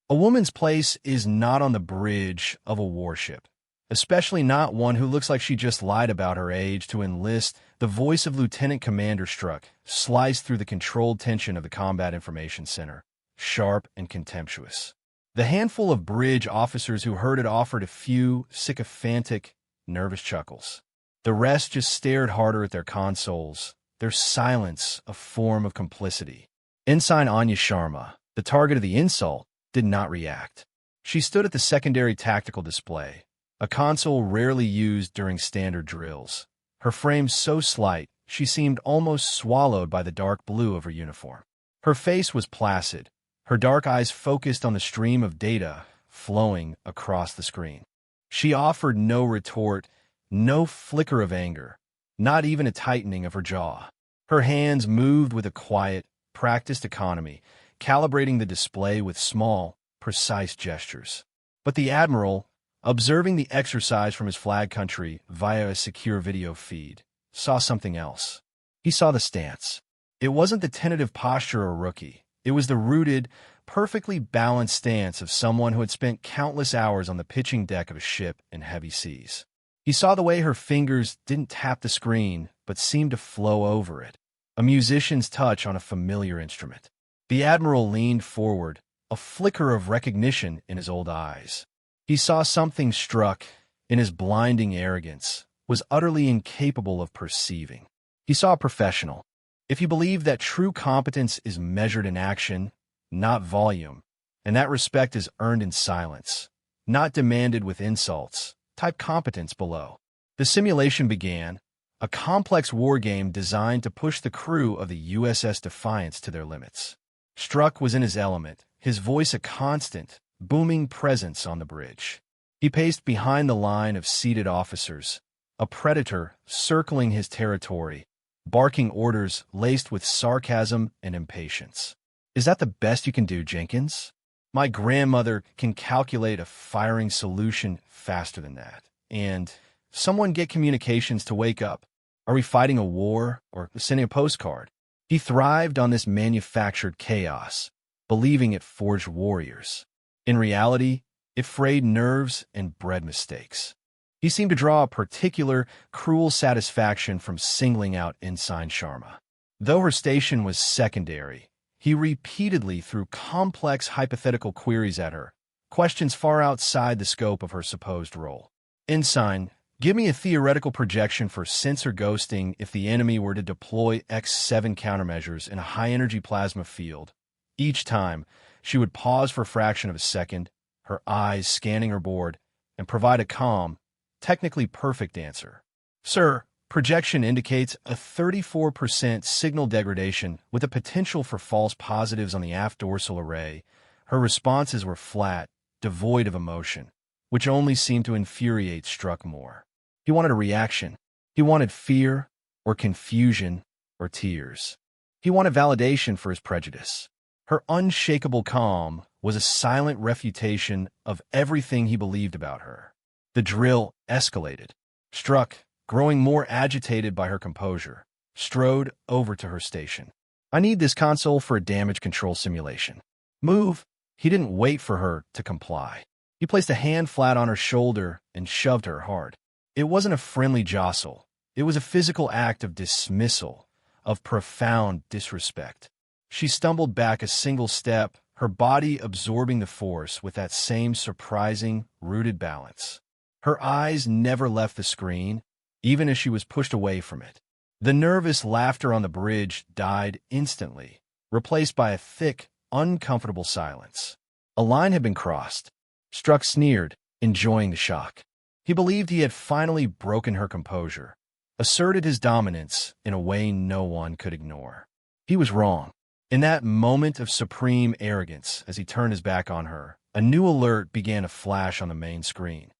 A woman's place is not on the bridge of a warship, especially not one who looks like she just lied about her age to enlist. The voice of Lieutenant Commander Struck sliced through the controlled tension of the Combat Information Center, sharp and contemptuous. The handful of bridge officers who heard it offered a few sycophantic, nervous chuckles. The rest just stared harder at their consoles, their silence a form of complicity. Ensign Anya Sharma, the target of the insult, did not react. She stood at the secondary tactical display, a console rarely used during standard drills. Her frame so slight, she seemed almost swallowed by the dark blue of her uniform. Her face was placid, her dark eyes focused on the stream of data flowing across the screen. She offered no retort, no flicker of anger, not even a tightening of her jaw. Her hands moved with a quiet, practiced economy, calibrating the display with small, precise gestures. But the Admiral, observing the exercise from his flag country via a secure video feed, saw something else. He saw the stance. It wasn't the tentative posture of a rookie. It was the rooted, perfectly balanced stance of someone who had spent countless hours on the pitching deck of a ship in heavy seas. He saw the way her fingers didn't tap the screen, but seemed to flow over it, a musician's touch on a familiar instrument. The Admiral leaned forward, a flicker of recognition in his old eyes. He saw something Struck, in his blinding arrogance, was utterly incapable of perceiving. He saw a professional. If you believe that true competence is measured in action, not volume, and that respect is earned in silence, not demanded with insults, type competence below. The simulation began, a complex war game designed to push the crew of the USS Defiance to their limits. Struck was in his element, his voice a constant, booming presence on the bridge. He paced behind the line of seated officers, a predator circling his territory, barking orders laced with sarcasm and impatience. "Is that the best you can do, Jenkins? My grandmother can calculate a firing solution faster than that. And someone get communications to wake up. Are we fighting a war or sending a postcard?" He thrived on this manufactured chaos, believing it forged warriors. In reality, it frayed nerves and bred mistakes. He seemed to draw a particular, cruel satisfaction from singling out Ensign Sharma. Though her station was secondary, he repeatedly threw complex hypothetical queries at her, questions far outside the scope of her supposed role. "Ensign, give me a theoretical projection for sensor ghosting if the enemy were to deploy X7 countermeasures in a high-energy plasma field." Each time, she would pause for a fraction of a second, her eyes scanning her board, and provide a calm, technically perfect answer. "Sir, projection indicates a 34% signal degradation with a potential for false positives on the aft dorsal array." Her responses were flat, devoid of emotion, which only seemed to infuriate Struck more. He wanted a reaction. He wanted fear, or confusion, or tears. He wanted validation for his prejudice. Her unshakable calm was a silent refutation of everything he believed about her. The drill escalated. Struck, growing more agitated by her composure, strode over to her station. "I need this console for a damage control simulation." "Move!" He didn't wait for her to comply. He placed a hand flat on her shoulder and shoved her hard. It wasn't a friendly jostle. It was a physical act of dismissal, of profound disrespect. She stumbled back a single step, her body absorbing the force with that same surprising, rooted balance. Her eyes never left the screen, even as she was pushed away from it. The nervous laughter on the bridge died instantly, replaced by a thick, uncomfortable silence. A line had been crossed. Struck sneered, enjoying the shock. He believed he had finally broken her composure, asserted his dominance in a way no one could ignore. He was wrong. In that moment of supreme arrogance, as he turned his back on her, a new alert began to flash on the main screen.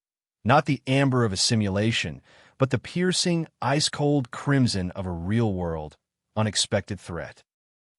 Not the amber of a simulation, but the piercing, ice-cold crimson of a real-world, unexpected threat.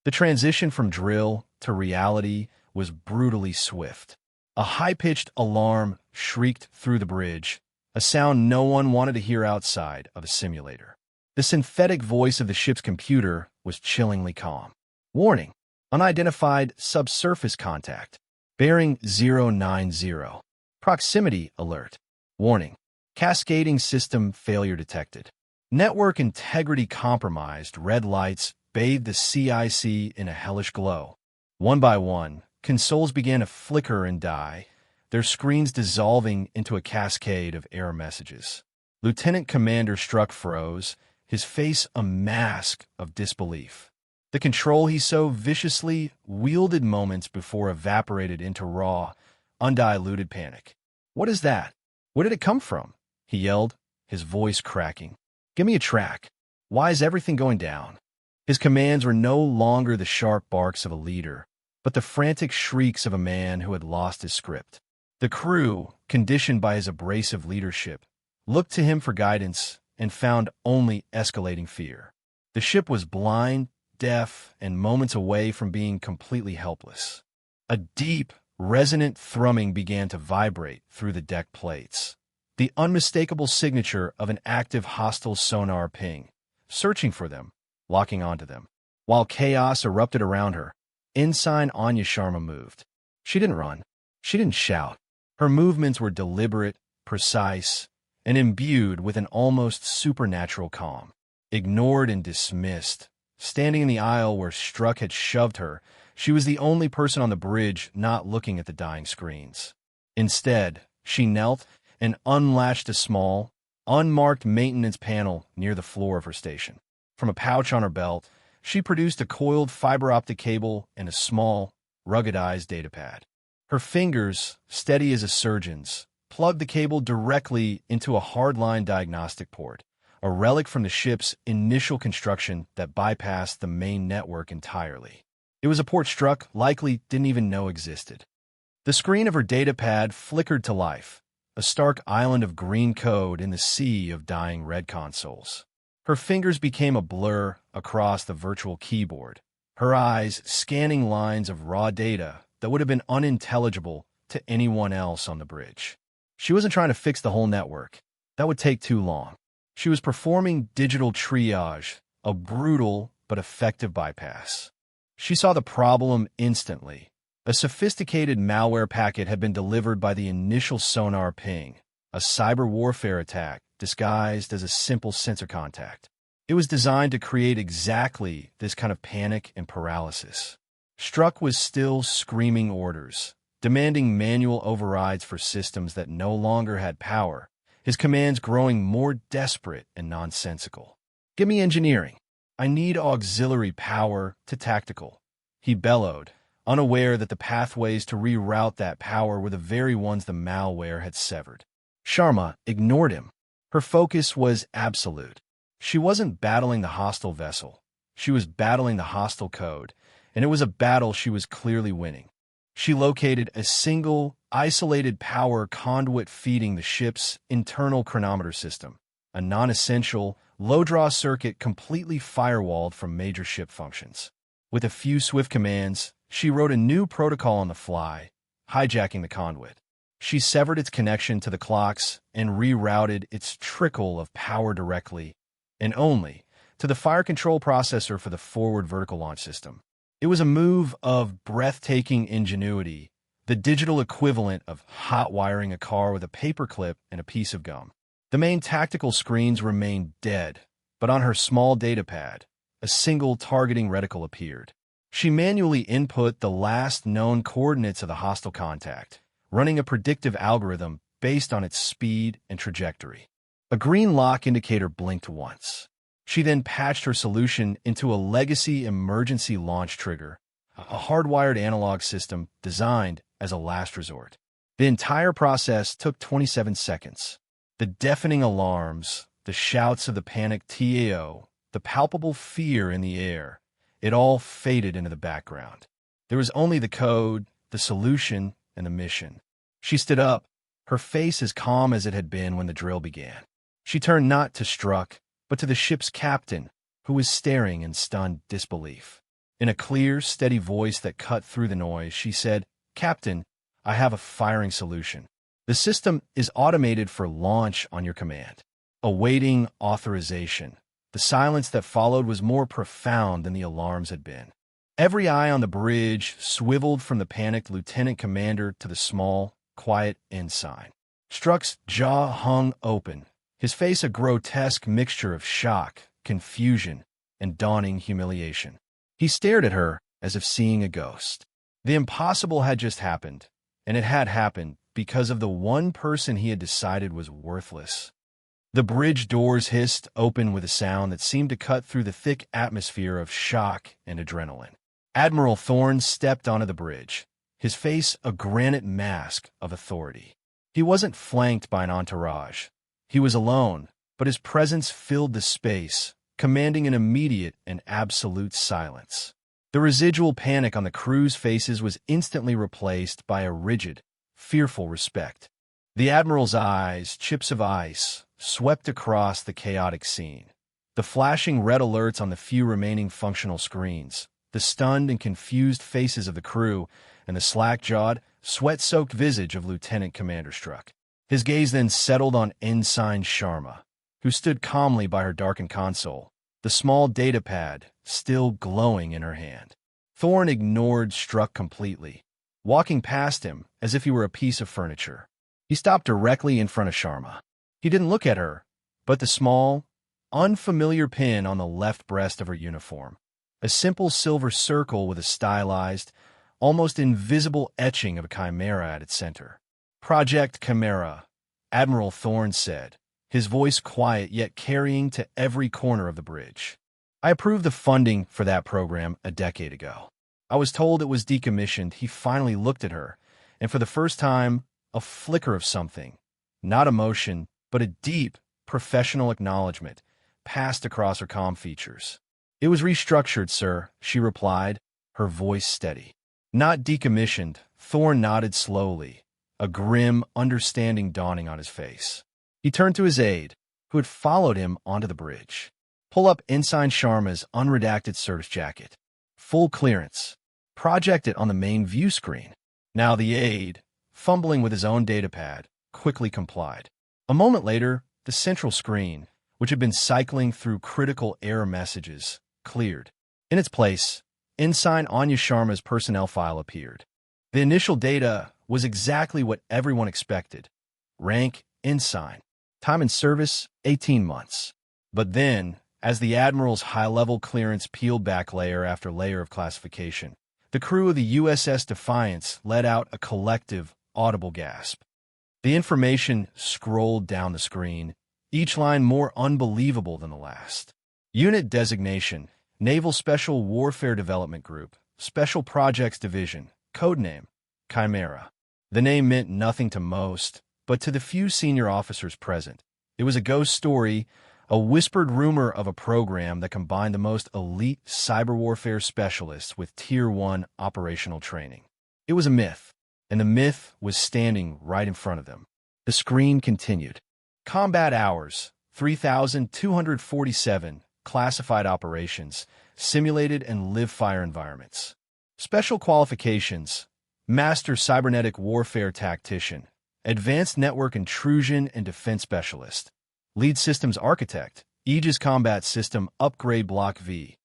The transition from drill to reality was brutally swift. A high-pitched alarm shrieked through the bridge, a sound no one wanted to hear outside of a simulator. The synthetic voice of the ship's computer was chillingly calm. "Warning! Unidentified subsurface contact." Bearing 090. Proximity alert. Warning. Cascading system failure detected. Network integrity compromised. Red lights bathed the CIC in a hellish glow. One by one, consoles began to flicker and die, their screens dissolving into a cascade of error messages. Lieutenant Commander Struck froze, his face a mask of disbelief. The control he so viciously wielded moments before evaporated into raw, undiluted panic. "What is that? Where did it come from?" he yelled, his voice cracking. "Give me a track. Why is everything going down?" His commands were no longer the sharp barks of a leader, but the frantic shrieks of a man who had lost his script. The crew, conditioned by his abrasive leadership, looked to him for guidance and found only escalating fear. The ship was blind, deaf, and moments away from being completely helpless. A deep, resonant thrumming began to vibrate through the deck plates, the unmistakable signature of an active hostile sonar ping, searching for them, locking onto them. While chaos erupted around her, Ensign Anya Sharma moved. She didn't run. She didn't shout. Her movements were deliberate, precise, and imbued with an almost supernatural calm. Ignored and dismissed, standing in the aisle where Struck had shoved her, she was the only person on the bridge not looking at the dying screens. Instead, she knelt and unlatched a small, unmarked maintenance panel near the floor of her station. From a pouch on her belt, she produced a coiled fiber optic cable and a small, ruggedized datapad. Her fingers, steady as a surgeon's, plugged the cable directly into a hardline diagnostic port, a relic from the ship's initial construction that bypassed the main network entirely. It was a port Struck likely didn't even know existed. The screen of her datapad flickered to life, a stark island of green code in the sea of dying red consoles. Her fingers became a blur across the virtual keyboard, her eyes scanning lines of raw data that would have been unintelligible to anyone else on the bridge. She wasn't trying to fix the whole network. That would take too long. She was performing digital triage, a brutal but effective bypass. She saw the problem instantly. A sophisticated malware packet had been delivered by the initial sonar ping, a cyber warfare attack disguised as a simple sensor contact. It was designed to create exactly this kind of panic and paralysis. Struck was still screaming orders, demanding manual overrides for systems that no longer had power, his commands growing more desperate and nonsensical. "Give me engineering. I need auxiliary power to tactical," he bellowed, unaware that the pathways to reroute that power were the very ones the malware had severed. Sharma ignored him. Her focus was absolute. She wasn't battling the hostile vessel. She was battling the hostile code, and it was a battle she was clearly winning. She located a single, isolated power conduit feeding the ship's internal chronometer system, a non-essential, low-draw circuit completely firewalled from major ship functions. With a few swift commands, she wrote a new protocol on the fly, hijacking the conduit. She severed its connection to the clocks and rerouted its trickle of power directly, and only, to the fire control processor for the forward vertical launch system. It was a move of breathtaking ingenuity, the digital equivalent of hot wiring a car with a paperclip and a piece of gum. The main tactical screens remained dead, but on her small datapad, a single targeting reticle appeared. She manually input the last known coordinates of the hostile contact, running a predictive algorithm based on its speed and trajectory. A green lock indicator blinked once. She then patched her solution into a legacy emergency launch trigger, a hardwired analog system designed as a last resort. The entire process took 27 seconds. The deafening alarms, the shouts of the panicked TAO, the palpable fear in the air, it all faded into the background. There was only the code, the solution, and the mission. She stood up, her face as calm as it had been when the drill began. She turned not to Struck, but to the ship's captain, who was staring in stunned disbelief. In a clear, steady voice that cut through the noise, she said, "Captain, I have a firing solution. The system is automated for launch on your command." Awaiting authorization. The silence that followed was more profound than the alarms had been. Every eye on the bridge swiveled from the panicked lieutenant commander to the small, quiet ensign. Struck's jaw hung open, his face a grotesque mixture of shock, confusion, and dawning humiliation. He stared at her as if seeing a ghost. The impossible had just happened, and it had happened because of the one person he had decided was worthless. The bridge doors hissed open with a sound that seemed to cut through the thick atmosphere of shock and adrenaline. Admiral Thorne stepped onto the bridge, his face a granite mask of authority. He wasn't flanked by an entourage. He was alone, but his presence filled the space, commanding an immediate and absolute silence. The residual panic on the crew's faces was instantly replaced by a rigid, fearful respect. The Admiral's eyes, chips of ice, swept across the chaotic scene. The flashing red alerts on the few remaining functional screens, the stunned and confused faces of the crew, and the slack-jawed, sweat-soaked visage of Lieutenant Commander Struck. His gaze then settled on Ensign Sharma, who stood calmly by her darkened console, the small data pad still glowing in her hand. Thorne ignored Struck completely, walking past him as if he were a piece of furniture. He stopped directly in front of Sharma. He didn't look at her, but the small, unfamiliar pin on the left breast of her uniform. A simple silver circle with a stylized, almost invisible etching of a chimera at its center. "Project Chimera," Admiral Thorne said, his voice quiet yet carrying to every corner of the bridge. "I approved the funding for that program a decade ago. I was told it was decommissioned." He finally looked at her, and for the first time, a flicker of something, not emotion, but a deep, professional acknowledgement, passed across her calm features. "It was restructured, sir," she replied, her voice steady. "Not decommissioned." Thorne nodded slowly, a grim understanding dawning on his face. He turned to his aide, who had followed him onto the bridge. "Pull up Ensign Sharma's unredacted service jacket. Full clearance. Project it on the main view screen." Now the aide, fumbling with his own datapad, quickly complied. A moment later, the central screen, which had been cycling through critical error messages, cleared. In its place, Ensign Anya Sharma's personnel file appeared. The initial data was exactly what everyone expected. Rank, Ensign. Time in service, 18 months. But then, as the Admiral's high-level clearance peeled back layer after layer of classification, the crew of the USS Defiance let out a collective, audible gasp. The information scrolled down the screen, each line more unbelievable than the last. Unit designation, Naval Special Warfare Development Group, Special Projects Division, codename, Chimera. The name meant nothing to most, but to the few senior officers present, it was a ghost story, a whispered rumor of a program that combined the most elite cyber warfare specialists with Tier 1 operational training. It was a myth, and the myth was standing right in front of them. The screen continued. Combat hours, 3,247, classified operations, simulated and live-fire environments. Special qualifications, Master Cybernetic Warfare Tactician, Advanced Network Intrusion and Defense Specialist, Lead Systems Architect, Aegis Combat System Upgrade Block V.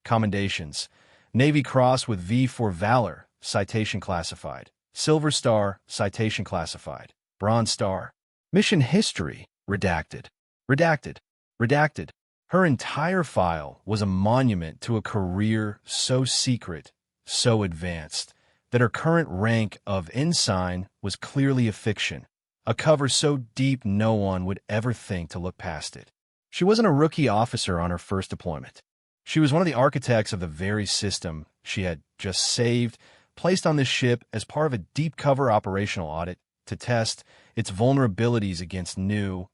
Commendations, Navy Cross with V for Valor, citation classified. Silver Star, citation classified. Bronze Star. Mission history, redacted. Redacted. Redacted. Her entire file was a monument to a career so secret, so advanced, that her current rank of ensign was clearly a fiction, a cover so deep no one would ever think to look past it. She wasn't a rookie officer on her first deployment. She was one of the architects of the very system she had just saved, placed on this ship as part of a deep cover operational audit to test its vulnerabilities against new,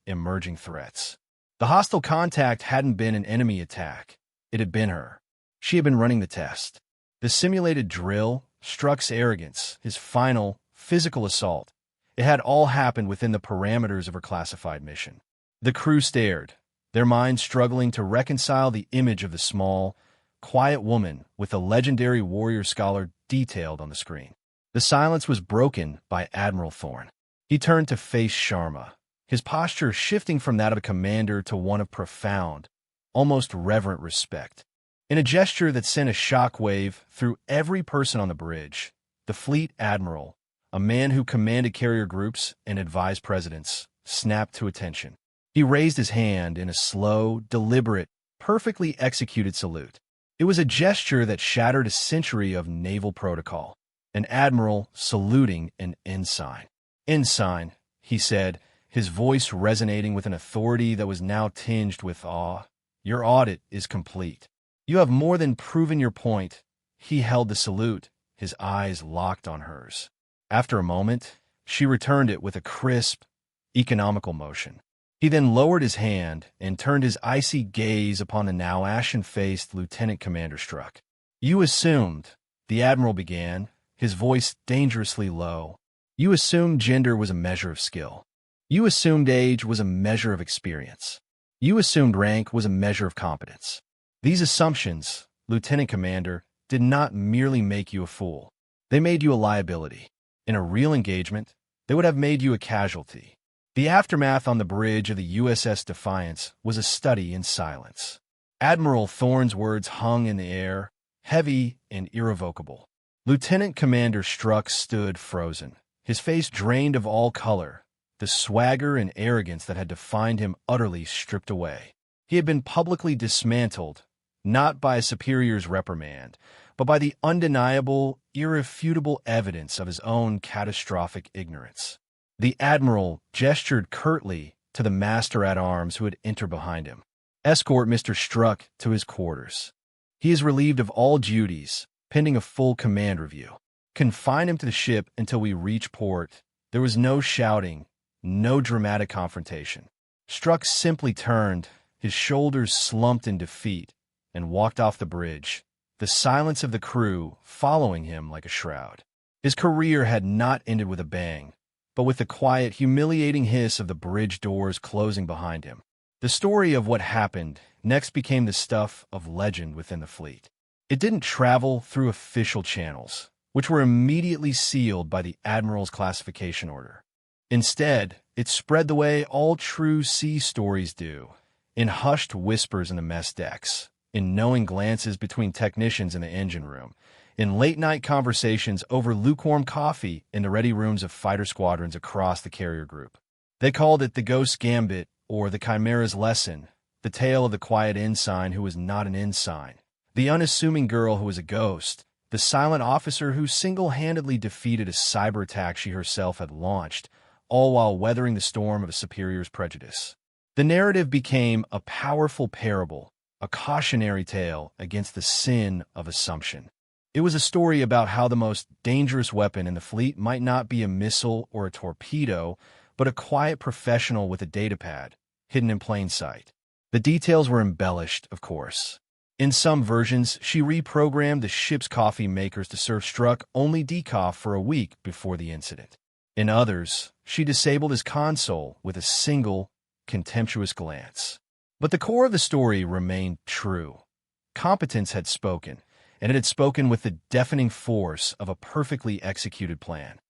emerging threats. The hostile contact hadn't been an enemy attack. It had been her. She had been running the test. The simulated drill, Struck's arrogance, his final, physical assault, it had all happened within the parameters of her classified mission. The crew stared, their minds struggling to reconcile the image of the small, quiet woman with the legendary warrior scholar detailed on the screen. The silence was broken by Admiral Thorne. He turned to face Sharma, his posture shifting from that of a commander to one of profound, almost reverent respect. In a gesture that sent a shockwave through every person on the bridge, the fleet admiral, a man who commanded carrier groups and advised presidents, snapped to attention. He raised his hand in a slow, deliberate, perfectly executed salute. It was a gesture that shattered a century of naval protocol. An admiral saluting an ensign. "Ensign," he said, his voice resonating with an authority that was now tinged with awe. "Your audit is complete. You have more than proven your point." He held the salute, his eyes locked on hers. After a moment, she returned it with a crisp, economical motion. He then lowered his hand and turned his icy gaze upon the now ashen-faced Lieutenant Commander Struck. "You assumed," the Admiral began, his voice dangerously low. "You assumed gender was a measure of skill. You assumed age was a measure of experience. You assumed rank was a measure of competence. These assumptions, Lieutenant Commander, did not merely make you a fool. They made you a liability. In a real engagement, they would have made you a casualty." The aftermath on the bridge of the USS Defiance was a study in silence. Admiral Thorne's words hung in the air, heavy and irrevocable. Lieutenant Commander Struck stood frozen, his face drained of all color, the swagger and arrogance that had defined him utterly stripped away. He had been publicly dismantled, not by a superior's reprimand, but by the undeniable, irrefutable evidence of his own catastrophic ignorance. The Admiral gestured curtly to the master-at-arms who had entered behind him. "Escort Mr. Struck to his quarters. He is relieved of all duties, pending a full command review. Confine him to the ship until we reach port." There was no shouting, no dramatic confrontation. Struck simply turned, his shoulders slumped in defeat, and walked off the bridge, the silence of the crew following him like a shroud. His career had not ended with a bang, but with the quiet, humiliating hiss of the bridge doors closing behind him. The story of what happened next became the stuff of legend within the fleet. It didn't travel through official channels, which were immediately sealed by the Admiral's classification order. Instead, it spread the way all true sea stories do, in hushed whispers in the mess decks, in knowing glances between technicians in the engine room, in late-night conversations over lukewarm coffee in the ready rooms of fighter squadrons across the carrier group. They called it the Ghost's Gambit or the Chimera's Lesson, the tale of the quiet ensign who was not an ensign, the unassuming girl who was a ghost, the silent officer who single-handedly defeated a cyber attack she herself had launched, all while weathering the storm of a superior's prejudice. The narrative became a powerful parable, a cautionary tale against the sin of assumption. It was a story about how the most dangerous weapon in the fleet might not be a missile or a torpedo, but a quiet professional with a datapad, hidden in plain sight. The details were embellished, of course. In some versions, she reprogrammed the ship's coffee makers to serve Struck only decaf for a week before the incident. In others, she disabled his console with a single, contemptuous glance. But the core of the story remained true. Competence had spoken, and it had spoken with the deafening force of a perfectly executed plan.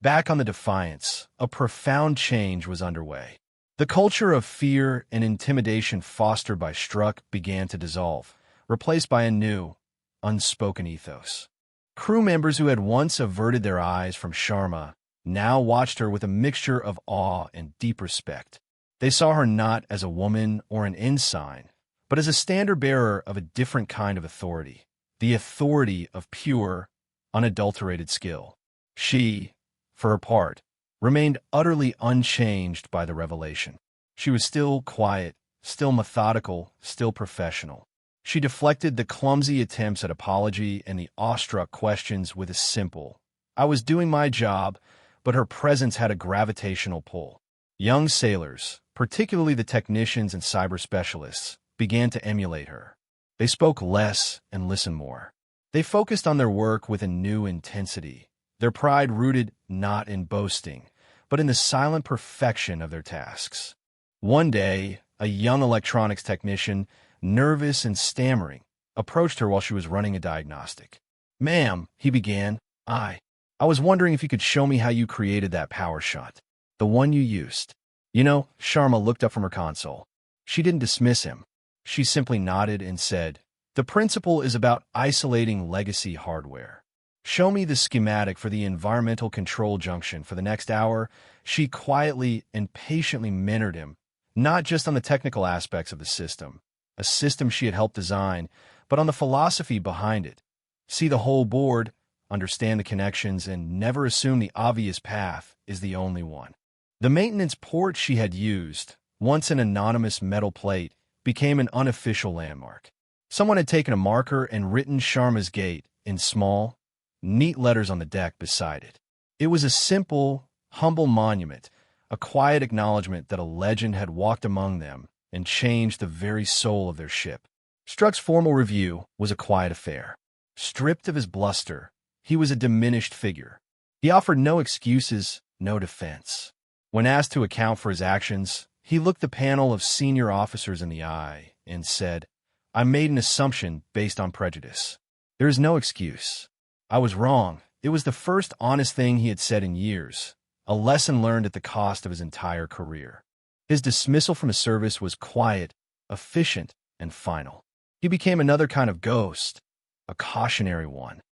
Back on the Defiance, a profound change was underway. The culture of fear and intimidation fostered by Struck began to dissolve, replaced by a new, unspoken ethos. Crew members who had once averted their eyes from Sharma now watched her with a mixture of awe and deep respect. They saw her not as a woman or an ensign, but as a standard-bearer of a different kind of authority, the authority of pure, unadulterated skill. She, for her part, remained utterly unchanged by the revelation. She was still quiet, still methodical, still professional. She deflected the clumsy attempts at apology and the awestruck questions with a simple, "I was doing my job," but her presence had a gravitational pull. Young sailors, particularly the technicians and cyber specialists, began to emulate her. They spoke less and listened more. They focused on their work with a new intensity, their pride rooted not in boasting, but in the silent perfection of their tasks. One day, a young electronics technician, nervous and stammering, approached her while she was running a diagnostic. "Ma'am," he began, I was wondering if you could show me how you created that power shot. The one you used." Sharma looked up from her console. She didn't dismiss him. She simply nodded and said, The principle is about isolating legacy hardware. Show me the schematic for the environmental control junction for the next hour. She quietly and patiently mentored him, not just on the technical aspects of the system, a system she had helped design, but on the philosophy behind it. See the whole board, understand the connections, and never assume the obvious path is the only one. The maintenance port she had used, once an anonymous metal plate, became an unofficial landmark. Someone had taken a marker and written Sharma's gate in small, neat letters on the deck beside it. It was a simple, humble monument, a quiet acknowledgement that a legend had walked among them and changed the very soul of their ship. Struck's formal review was a quiet affair. Stripped of his bluster, he was a diminished figure. He offered no excuses, no defense. When asked to account for his actions, he looked the panel of senior officers in the eye and said, "I made an assumption based on prejudice. There is no excuse. I was wrong." It was the first honest thing he had said in years, a lesson learned at the cost of his entire career. His dismissal from his service was quiet, efficient, and final. He became another kind of ghost, a cautionary one.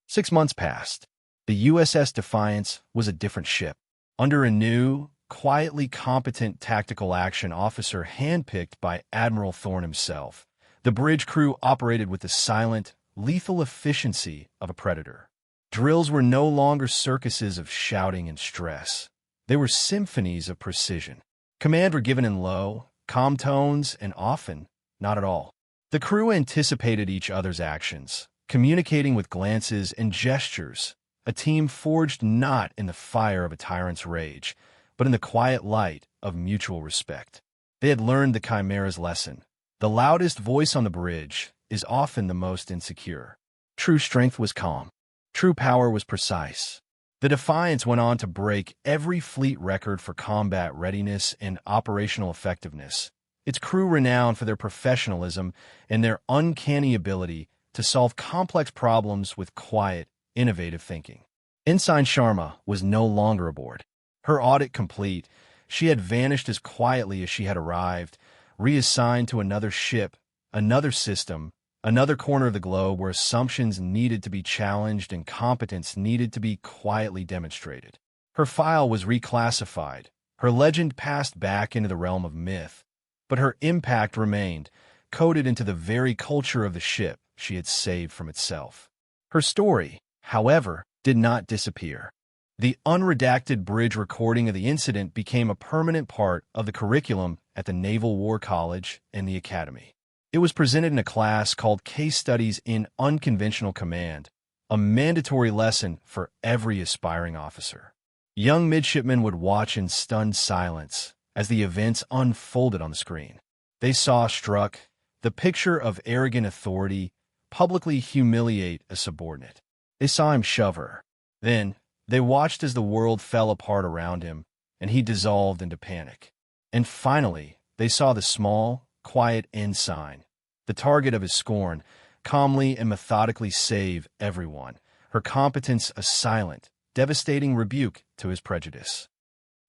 6 months passed. The USS Defiance was a different ship. Under a new, quietly competent tactical action officer handpicked by Admiral Thorne himself, the bridge crew operated with the silent, lethal efficiency of a predator. Drills were no longer circuses of shouting and stress. They were symphonies of precision. Command were given in low, calm tones and often not at all. The crew anticipated each other's actions, communicating with glances and gestures, a team forged not in the fire of a tyrant's rage, but in the quiet light of mutual respect. They had learned the Chimera's lesson. The loudest voice on the bridge is often the most insecure. True strength was calm. True power was precise. The Defiance went on to break every fleet record for combat readiness and operational effectiveness, its crew renowned for their professionalism and their uncanny ability to solve complex problems with quiet, innovative thinking. Ensign Sharma was no longer aboard. Her audit complete, she had vanished as quietly as she had arrived, reassigned to another ship, another system, another corner of the globe where assumptions needed to be challenged and competence needed to be quietly demonstrated. Her file was reclassified, her legend passed back into the realm of myth, but her impact remained, coded into the very culture of the ship she had saved from itself. Her story, however, did not disappear. The unredacted bridge recording of the incident became a permanent part of the curriculum at the Naval War College and the Academy. It was presented in a class called Case Studies in Unconventional Command, a mandatory lesson for every aspiring officer. Young midshipmen would watch in stunned silence as the events unfolded on the screen. They saw Struck, the picture of arrogant authority, publicly humiliate a subordinate. They saw him shove her. Then, they watched as the world fell apart around him, and he dissolved into panic. And finally, they saw the small, quiet ensign, the target of his scorn, calmly and methodically save everyone, her competence a silent, devastating rebuke to his prejudice.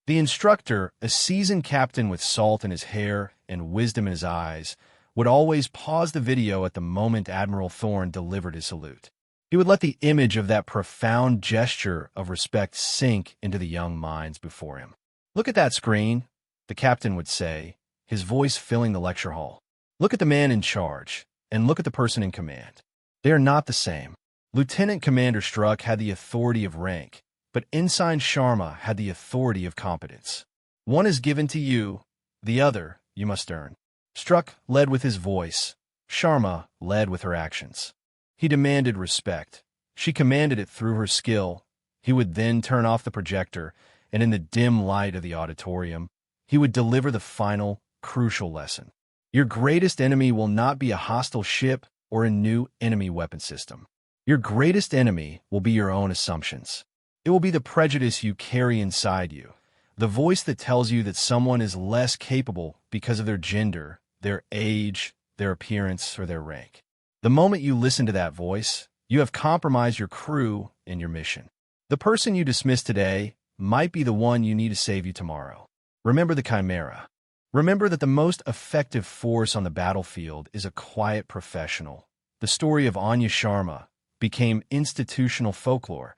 The instructor, a seasoned captain with salt in his hair and wisdom in his eyes, would always pause the video at the moment Admiral Thorne delivered his salute. He would let the image of that profound gesture of respect sink into the young minds before him. "Look at that screen," the captain would say, his voice filling the lecture hall. "Look at the man in charge, and look at the person in command. They are not the same. Lieutenant Commander Struck had the authority of rank, but Ensign Sharma had the authority of competence. One is given to you, the other you must earn." Struck led with his voice. Sharma led with her actions. He demanded respect. She commanded it through her skill. He would then turn off the projector, and in the dim light of the auditorium, he would deliver the final, crucial lesson. Your greatest enemy will not be a hostile ship or a new enemy weapon system. Your greatest enemy will be your own assumptions. It will be the prejudice you carry inside you, the voice that tells you that someone is less capable because of their gender, their age, their appearance, or their rank. The moment you listen to that voice, you have compromised your crew and your mission. The person you dismiss today might be the one you need to save you tomorrow. Remember the Chimera. Remember that the most effective force on the battlefield is a quiet professional, the story of Anya Sharma became institutional folklore,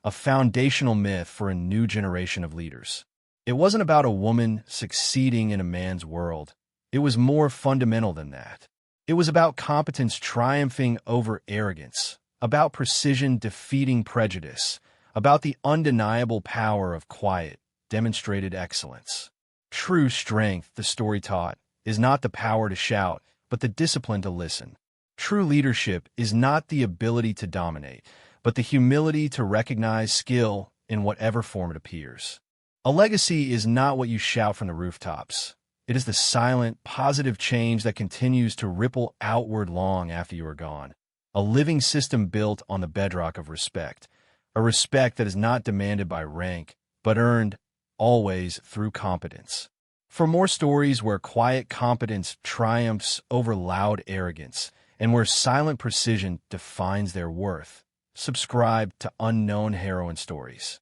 a foundational myth for a new generation of leaders. It wasn't about a woman succeeding in a man's world. It was more fundamental than that. It was about competence triumphing over arrogance, about precision defeating prejudice, about the undeniable power of quiet, demonstrated excellence. True strength, the story taught, is not the power to shout, but the discipline to listen. True leadership is not the ability to dominate, but the humility to recognize skill in whatever form it appears. A legacy is not what you shout from the rooftops. It is the silent, positive change that continues to ripple outward long after you are gone. A living system built on the bedrock of respect, a respect that is not demanded by rank, but earned, always, through competence. For more stories where quiet competence triumphs over loud arrogance, and where silent precision defines their worth, subscribe to Unknown Heroine Stories.